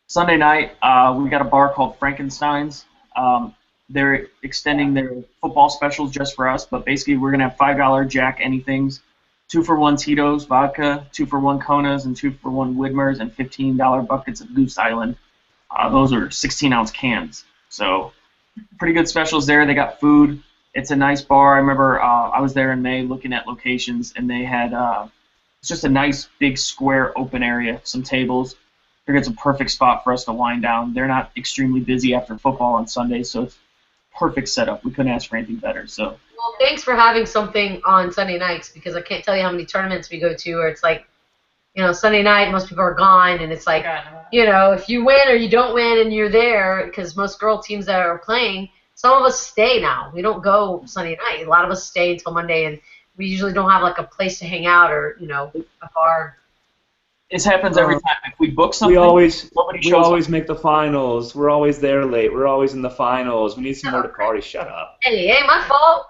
Sunday night, we got a bar called Frankenstein's. They're extending their football specials just for us, but basically we're gonna have $5 Jack Anythings, 2-for-1 Tito's vodka, 2-for-1 Konas, and 2-for-1 Widmers, and $15 buckets of Goose Island. Those are 16-ounce cans. So pretty good specials there. They got food. It's a nice bar. I remember I was there in May looking at locations, and they had it's just a nice big square open area, some tables. I figured it's a perfect spot for us to wind down. They're not extremely busy after football on Sundays, so it's perfect setup. We couldn't ask for anything better. So Well, thanks for having something on Sunday nights, because I can't tell you how many tournaments we go to where it's like, Sunday night, most people are gone, and it's like, if you win or you don't win and you're there, because most girl teams that are playing, some of us stay now. We don't go Sunday night. A lot of us stay until Monday, and we usually don't have like a place to hang out or, a bar. this happens every time. If we book something, We always shows up. make the finals. We're always there late. We're always in the finals. We need some more to party. Shut up. Hey, it ain't my fault.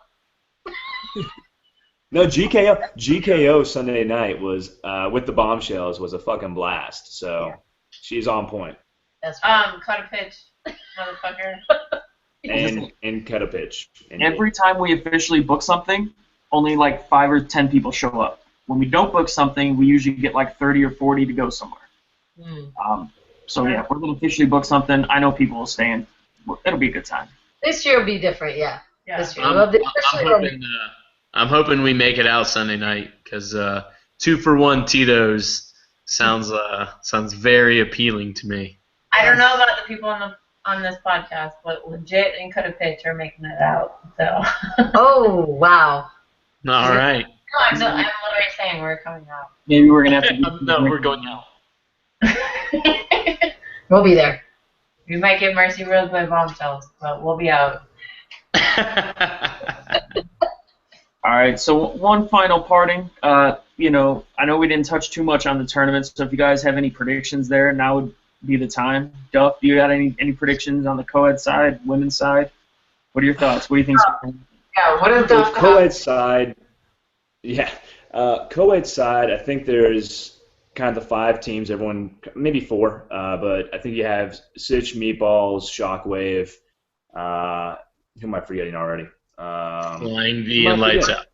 No, GKO Sunday night was with the Bombshells was a fucking blast. So she's on point. That's right. Cut a pitch, motherfucker. And cut a pitch. Every time we officially book something, only like 5 or 10 people show up. When we don't book something, we usually get like 30 or 40 to go somewhere. So yeah, if we're going to officially book something, I know people will stay in. It'll be a good time. This year will be different, yeah. Yeah. This year. I'm hoping we make it out Sunday night because 2-for-1 Tito's sounds very appealing to me. I don't know about the people on this podcast, but legit and cut a pitch are making it out. So. Oh, wow. All right. No, I'm literally saying we're coming out. Maybe we're going to have to. No, we're going out. We'll be there. We might get Mercy Rose by Bombshells, but we'll be out. All right, so one final parting. I know we didn't touch too much on the tournament, so if you guys have any predictions there, now would be the time. Duff, do you got any predictions on the co-ed side, women's side? What are your thoughts? What do you think's going on? Yeah, what does So Duff have? co-ed side, yeah, co-ed side. I think there's kind of the 5 teams. Everyone, maybe 4, but I think you have Sitch, Meatballs, Shockwave. Who am I forgetting already? Flying Who V am and I Lights forgetting?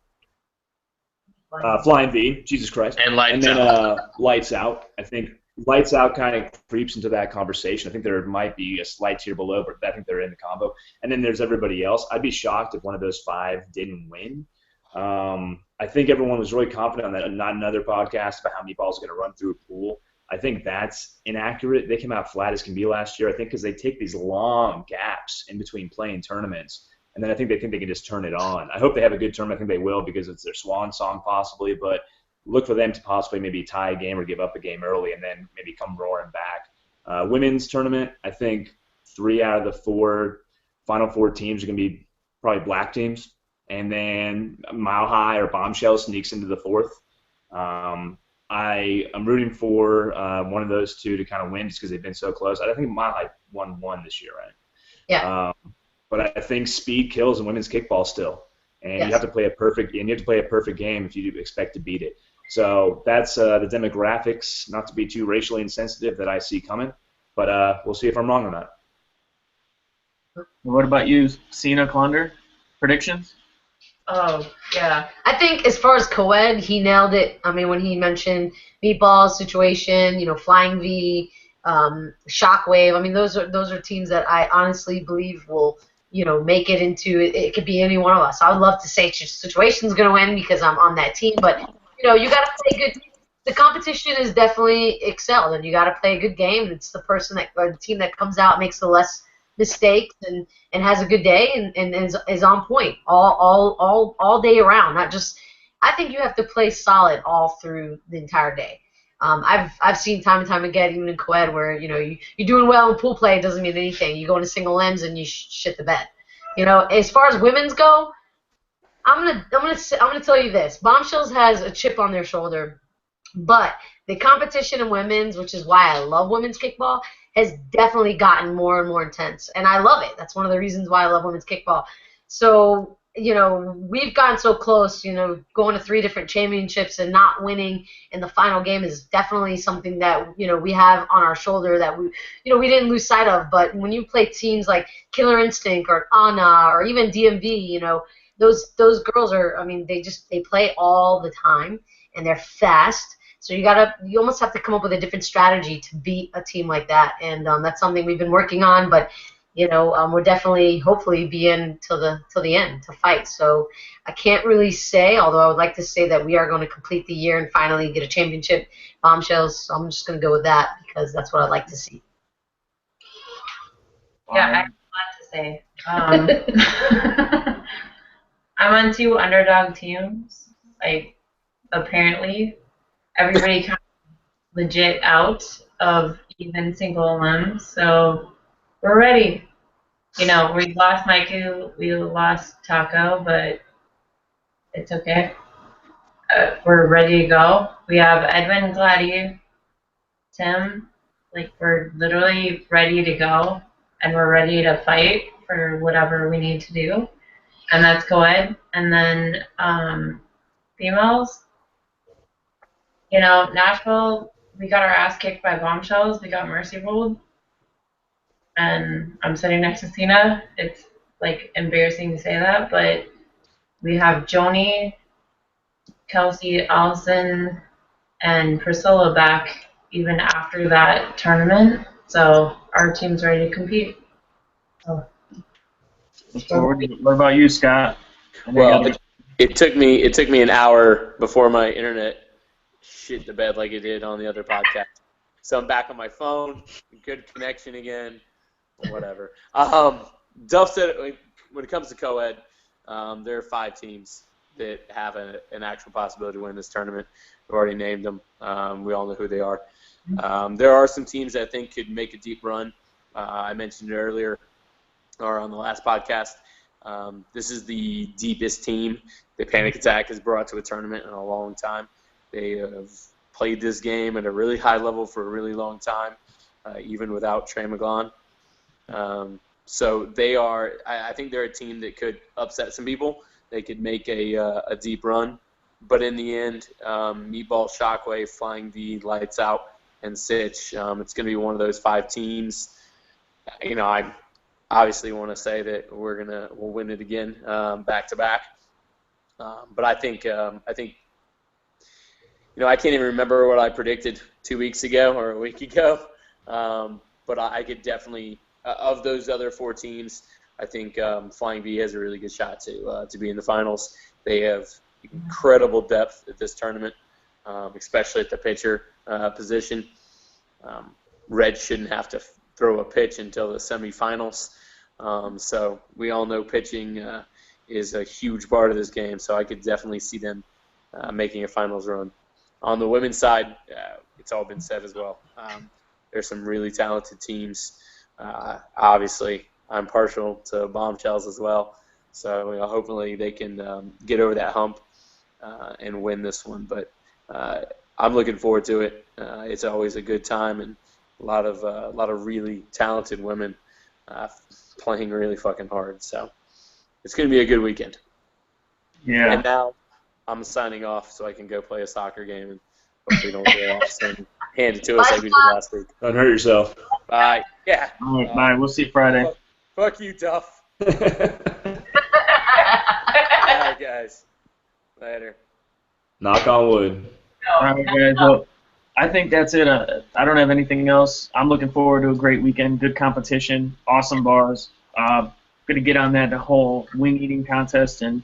Out. Flying V, Jesus Christ, And Lights and then Out. Lights Out. I think Lights Out kind of creeps into that conversation. I think there might be a slight tier below, but I think they're in the combo. And then there's everybody else. I'd be shocked if one of those 5 didn't win. I think everyone was really confident on that. Not another podcast about how many balls are going to run through a pool. I think that's inaccurate. They came out flat as can be last year. I think because they take these long gaps in between playing tournaments. And then I think they can just turn it on. I hope they have a good tournament. I think they will because it's their swan song possibly. But look for them to possibly maybe tie a game or give up a game early and then maybe come roaring back. Women's tournament, I think 3 out of the 4 final 4 teams are going to be probably black teams. And then Mile High or Bombshell sneaks into the 4th. I am rooting for one of those 2 to kind of win just because they've been so close. I think Mile High won 1 this year, right? Yeah. But I think speed kills in women's kickball still, and Yes. you have to play a perfect game if you expect to beat it. So that's the demographics. Not to be too racially insensitive that I see coming, but we'll see if I'm wrong or not. What about you, Cena Klunder? Predictions? Oh, yeah. I think as far as co-ed, he nailed it. I mean, when he mentioned Meatball situation, Flying V, Shockwave. I mean, those are teams that I honestly believe will, make it into it could be any one of us. I would love to say situation's going to win because I'm on that team, but you got to play good. The competition is definitely excelled, and you got to play a good game. It's the person or the team that comes out makes the less mistakes and has a good day and is on point all day around. Not just. I think you have to play solid all through the entire day. I've seen time and time again, even in co-ed, where you're doing well in pool play, it doesn't mean anything. You go into single limbs and you shit the bed. As far as women's go, I'm gonna tell you this: Bombshells has a chip on their shoulder, but the competition in women's, which is why I love women's kickball, has definitely gotten more and more intense, and I love it. That's one of the reasons why I love women's kickball. So we've gotten so close, going to 3 different championships and not winning in the final game is definitely something that, we have on our shoulder that we didn't lose sight of. But when you play teams like Killer Instinct or Anna or even DMV, those girls are, I mean, they play all the time and they're fast. So you almost have to come up with a different strategy to beat a team like that. And that's something we've been working on, but we're definitely, hopefully, be in till the end to fight. So I can't really say, although I would like to say that we are going to complete the year and finally get a championship. Bombshells. So I'm just going to go with that because that's what I'd like to see. Yeah, I have a lot to say. I'm on 2 underdog teams. Like, apparently, everybody kind of legit out of even single limbs. So we're ready. We lost Maiku, we lost Taco, but it's okay. We're ready to go. We have Edwin, Gladdy, Tim. Like, we're literally ready to go, and we're ready to fight for whatever we need to do. And that's co-ed. And then females, Nashville, we got our ass kicked by Bombshells. We got mercy ruled. And I'm sitting next to Cena. It's like embarrassing to say that, but we have Joni, Kelsey, Allison, and Priscilla back even after that tournament. So our team's ready to compete. So, What about you, Scott? Well, it took me an hour before my internet shit the bed like it did on the other podcast. So I'm back on my phone, good connection again, whatever. Duff said when it comes to co-ed, there are 5 teams that have an actual possibility to win this tournament. We've already named them. We all know who they are. There are some teams that I think could make a deep run. I mentioned it earlier or on the last podcast. This is the deepest team that Panic Attack has brought to a tournament in a long time. They have played this game at a really high level for a really long time. even without Trey McGlon. So they are. I think they're a team that could upset some people. They could make a deep run, but in the end, Meatball, Shockwave, Flying V, Lights Out, and Sitch. It's going to be one of those 5 teams. I obviously want to say that we'll win it again back to back. But I think I can't even remember what I predicted 2 weeks ago or a week ago. But I could definitely of those other 4 teams, I think Flying V has a really good shot to be in the finals. They have incredible depth at this tournament, especially at the pitcher position. Red shouldn't have to throw a pitch until the semifinals. So we all know pitching is a huge part of this game. So I could definitely see them making a finals run. On the women's side, it's all been said as well. There's some really talented teams. Obviously, I'm partial to Bombshells as well. So hopefully they can get over that hump and win this one. But I'm looking forward to it. It's always a good time and a lot of really talented women playing really fucking hard. So it's going to be a good weekend. Yeah. And now I'm signing off so I can go play a soccer game and hopefully don't get off and hand it to us like we did last week. Don't hurt yourself. Bye. Yeah. All right, bye. We'll see you Friday. Fuck you, Duff. All right, guys. Later. Knock on wood. All right, guys. Well, I think that's it. I don't have anything else. I'm looking forward to a great weekend, good competition, awesome bars. Going to get on that whole wing eating contest, and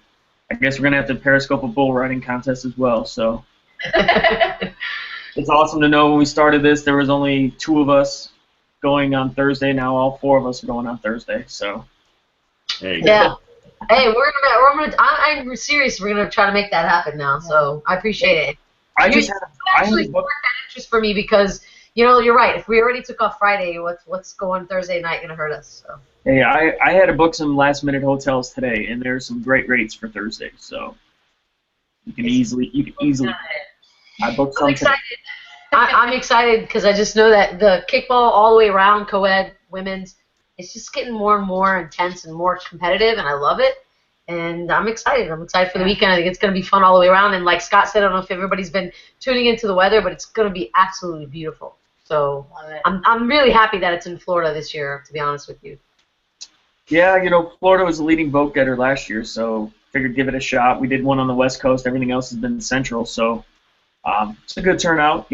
I guess we're going to have to periscope a bull riding contest as well. So it's awesome to know when we started this, there was only 2 of us going on Thursday. Now all 4 of us are going on Thursday. So there you go. Yeah. Hey, I'm serious. We're gonna try to make that happen now. So I appreciate it. I You just had actually sparked that interest for me because you're right. If we already took off Friday, what's going Thursday night gonna hurt us? So. Hey, I had to book some last-minute hotels today, and there's some great rates for Thursday. So you can easily. I booked some. I'm excited. I'm excited because I just know that the kickball all the way around, co-ed, women's, it's just getting more and more intense and more competitive, and I love it. And I'm excited. I'm excited for the weekend. I think it's going to be fun all the way around. And like Scott said, I don't know if everybody's been tuning into the weather, but it's going to be absolutely beautiful. So I'm really happy that it's in Florida this year, to be honest with you. Yeah, Florida was the leading vote getter last year, so figured give it a shot. We did one on the West Coast. Everything else has been Central, so it's a good turnout.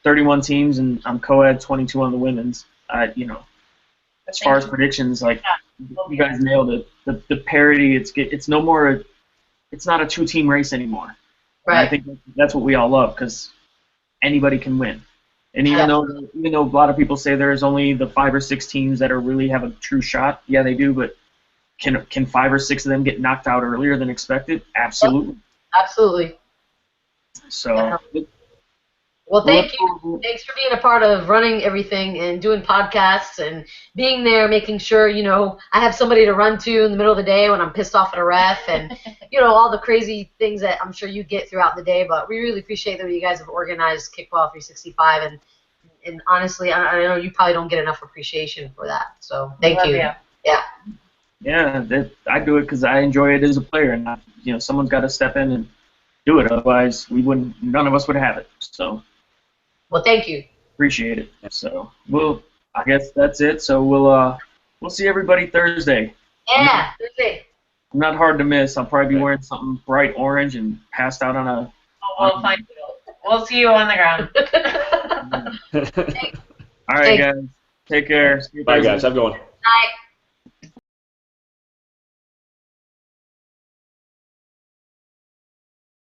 31 teams, and I'm co-ed, 22 on the women's. As far as predictions, like you guys nailed it. The parity, it's no more. It's not a 2-team race anymore. Right. And I think that's what we all love because anybody can win. And even though a lot of people say there's only the 5 or 6 teams that really have a true shot, yeah, they do. But can 5 or 6 of them get knocked out earlier than expected? Absolutely. Absolutely. So. Well, thank you. Thanks for being a part of running everything and doing podcasts and being there, making sure, I have somebody to run to in the middle of the day when I'm pissed off at a ref and, all the crazy things that I'm sure you get throughout the day. But we really appreciate that you guys have organized Kickball 365. And honestly, I know you probably don't get enough appreciation for that. So thank you. Yeah. Yeah, I do it because I enjoy it as a player. And, someone's got to step in and do it. Otherwise, none of us would have it. So. Well, thank you. Appreciate it. So, I guess that's it. So we'll see everybody Thursday. Yeah, Thursday. I'm not hard to miss. I'll probably be wearing something bright orange and passed out on a. We'll find you. We'll see you on the ground. All right, guys. Take care. Bye, guys. Have a good one. Night.